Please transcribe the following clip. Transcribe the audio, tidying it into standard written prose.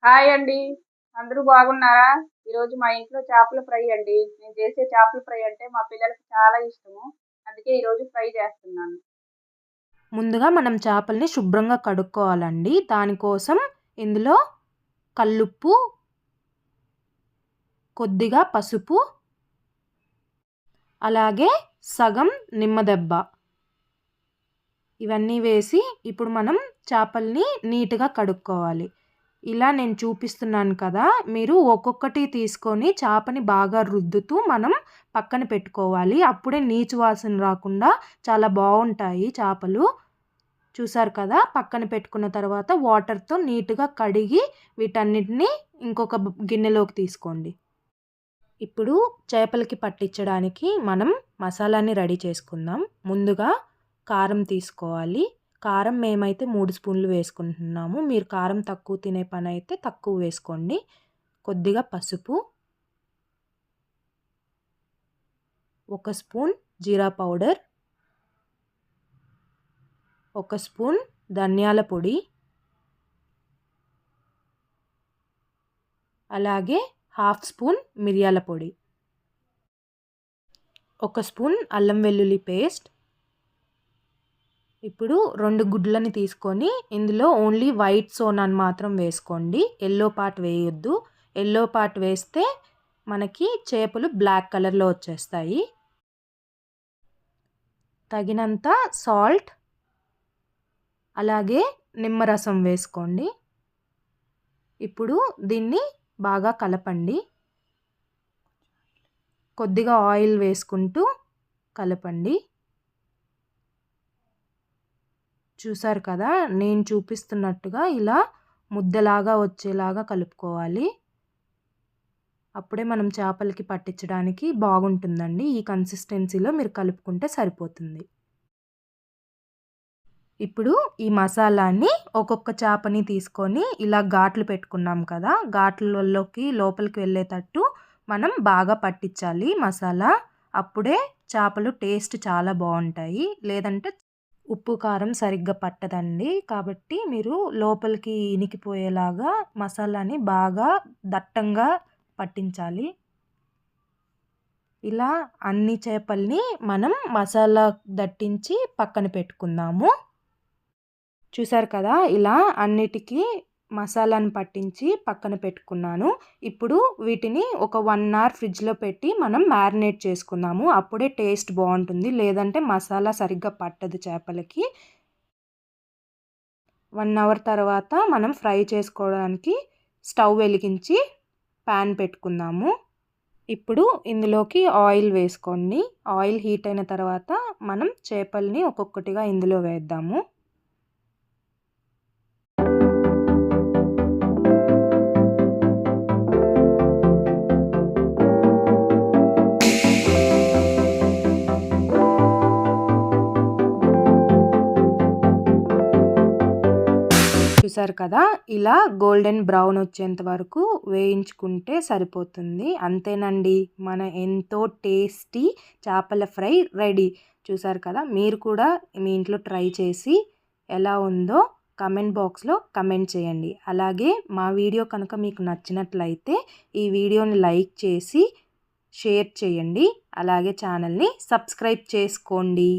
Hi అండి. అందరూ బాగున్నారా? ఈరోజు మా ఇంట్లో చేపల ఫ్రై అండి. నేను చేసే చేపల ఫ్రై అంటే మా పిల్లలకి చాలా ఇష్టము. అందుకే ఈరోజు ఫ్రై చేస్తున్నాను. ముందుగా మనం చేపల్ని శుభ్రంగా కడుక్కోవాలండి. దానికోసం ఇందులో కల్లుప్పు, కొద్దిగా పసుపు, అలాగే సగం నిమ్మదెబ్బ ఇవన్నీ వేసి ఇప్పుడు మనం చేపల్ని నీట్‌గా కడుక్కోవాలి. ఇలా నేను చూపిస్తున్నాను కదా! మీరు ఒక్కొక్కటి తీసుకొని చేపని బాగా రుద్దుతూ మనం పక్కన పెట్టుకోవాలి. అప్పుడే నీచు వాసన రాకుండా చాలా బావుంటాయి చేపలు. చూసారు కదా! పక్కన పెట్టుకున్న తర్వాత వాటర్‌తో నీట్‌గా కడిగి వీటన్నిటిని ఇంకొక గిన్నెలోకి తీసుకోండి. ఇప్పుడు చేపలకి పట్టించడానికి మనం మసాలాని రెడీ చేసుకుందాం. ముందుగా కారం తీసుకోవాలి. కారం మేమైతే 3 స్పూన్లు వేసుకుంటున్నాము. మీరు కారం తక్కువ తినే పనైతే తక్కువ వేసుకోండి. కొద్దిగా పసుపు, 1 స్పూన్ జీరా పౌడర్, 1 స్పూన్ ధనియాల పొడి, అలాగే హాఫ్ స్పూన్ మిరియాల పొడి, 1 స్పూన్ అల్లం వెల్లుల్లి పేస్ట్. ఇప్పుడు 2 గుడ్లని తీసుకొని ఇందులో ఓన్లీ వైట్ సోనాని మాత్రం వేసుకోండి. యెల్లో పార్ట్ వేయొద్దు. యెల్లో పార్ట్ వేస్తే మనకి చేపలు బ్లాక్ కలర్‌లో వచ్చేస్తాయి. తగినంత సాల్ట్, అలాగే నిమ్మరసం వేసుకోండి. ఇప్పుడు దీన్ని బాగా కలపండి. కొద్దిగా ఆయిల్ వేసుకుంటూ కలపండి. చూసారు కదా! నేను చూపిస్తున్నట్టుగా ఇలా ముద్దలాగా వచ్చేలాగా కలుపుకోవాలి. అప్పుడే మనం చేపలకి పట్టించడానికి బాగుంటుందండి. ఈ కన్సిస్టెన్సీలో మీరు కలుపుకుంటే సరిపోతుంది. ఇప్పుడు ఈ మసాలాని ఒక్కొక్క చేపని తీసుకొని ఇలా ఘాట్లు పెట్టుకున్నాం కదా! ఘాట్లలోకి లోపలికి వెళ్ళేటట్టు మనం బాగా పట్టించాలి మసాలా. అప్పుడే చేపలు టేస్ట్ చాలా బావుంటాయి. లేదంటే ఉప్పు, కారం సరిగ్గా పట్టదండి. కాబట్టి మీరు లోపలికి ఇనికిపోయేలాగా మసాలాని బాగా దట్టంగా పట్టించాలి. ఇలా అన్ని చేపల్ని మనం మసాలా దట్టించి పక్కన పెట్టుకుందాము. చూసారు కదా! ఇలా అన్నిటికీ మసాలాను పట్టించి పక్కన పెట్టుకున్నాను. ఇప్పుడు వీటిని ఒక 1 అవర్ ఫ్రిడ్జ్‌లో పెట్టి మనం మ్యారినేట్ చేసుకుందాము. అప్పుడే టేస్ట్ బావుంటుంది. లేదంటే మసాలా సరిగ్గా పట్టదు చేపలకి. 1 అవర్ తర్వాత మనం ఫ్రై చేసుకోవడానికి స్టవ్ వెలిగించి పాన్ పెట్టుకుందాము. ఇప్పుడు ఇందులోకి ఆయిల్ వేసుకోండి. ఆయిల్ హీట్ అయిన తర్వాత మనం చేపల్ని ఒక్కొక్కటిగా ఇందులో వేద్దాము. చూసారు కదా! ఇలా గోల్డెన్ బ్రౌన్ వచ్చేంత వరకు వేయించుకుంటే సరిపోతుంది. అంతేనండి. మన ఎంతో టేస్టీ చేపల ఫ్రై రెడీ. చూసారు కదా! మీరు కూడా మీ ఇంట్లో ట్రై చేసి ఎలా ఉందో కామెంట్ బాక్స్‌లో కామెంట్ చేయండి. అలాగే మా వీడియో కనుక మీకు నచ్చినట్లయితే ఈ వీడియోని లైక్ చేసి షేర్ చేయండి. అలాగే ఛానల్‌ని సబ్స్క్రైబ్ చేసుకోండి.